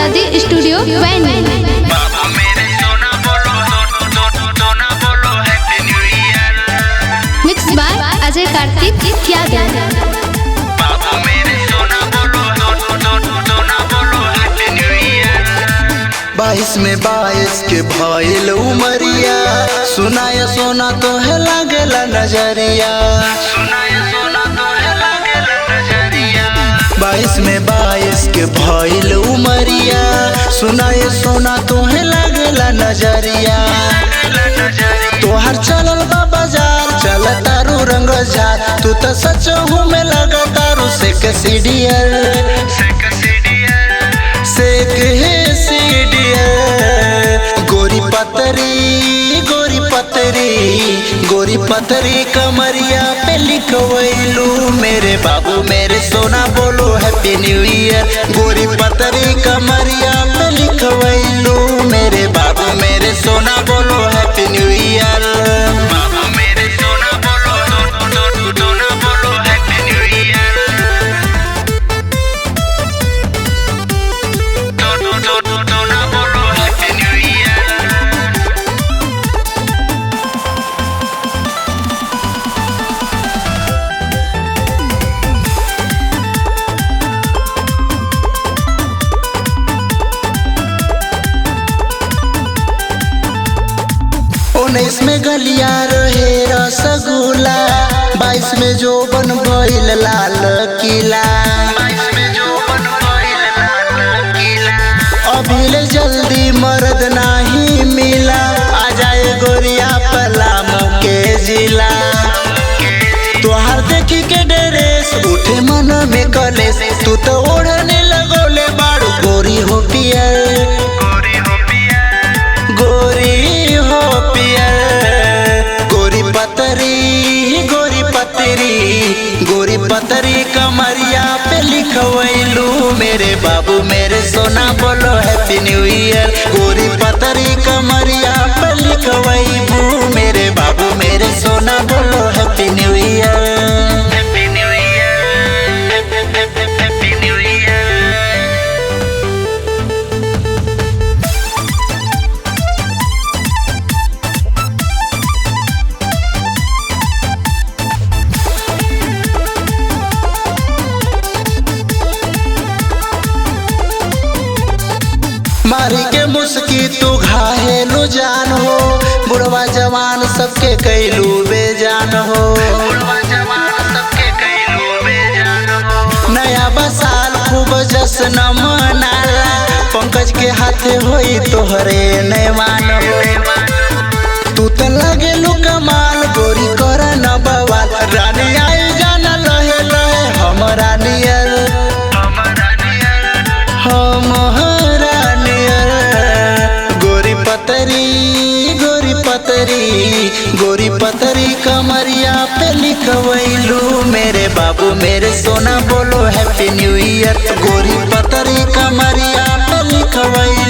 शादी स्टूडियो वैन। Mix by Ajay Kartik Yadav. 22 में 22 के भइल उमरिया, सुनाय सोना तो है लागेला नजरिया। 22 में 22 के भइल उमरिया, सुनाय सोना तो है लागेला नजरिया। तोहर चलल बा बाजार, चल तारू रंग झार, तू तो सच हूँ में लगा तारू से सीडियर गोरी पतरी कमरिया पे लिखवैलू मेरे बाबू मेरे सोना बोलो हैप्पी न्यू ईयर। गोरी पतरी कमरिया पे लिखवैलू मेरे बाबू मेरे सोना बोलो हैप्पी न्यू ईयर। में गलिया रहे रसगुल्ला, 22 में जो बन भइल लाल किला। अभी जल्दी मर्द नहीं मिला, आ जाए गोरिया पलाम के जिला। तोहार देखी के ड्रेस उठे मन में कलेस, तू तो ओढ़ने लगोले बाड़ू गोरी हो पियर। गोरी पतरी कमरिया पे लिखवैलू मेरे बाबू मेरे सोना बोलो हैप्पी न्यू ईयर। गोरी पतरी कमरिया पे लिखवैबू मेरे बाबू मेरे सोना बोलो हैप्पी न्यू ईयर। मारी के मुस्की तू घायलू जान हो, बुढ़वा जवान सबके कैलू बेजान हो। नया बसाल खूब जश्न मनाला, पंकज के हाथे होई तोहरे नैवान हो। तू तो लगेलू कमाल गोरी कर न बवाल, रानी आई जाना लहे लहे हमरा नियर। गोरी पतरी कमरिया पे लिखवैलू मेरे बाबू मेरे सोना बोलो हैप्पी न्यू ईयर। गोरी पतरी कमरिया पे लिखवैलू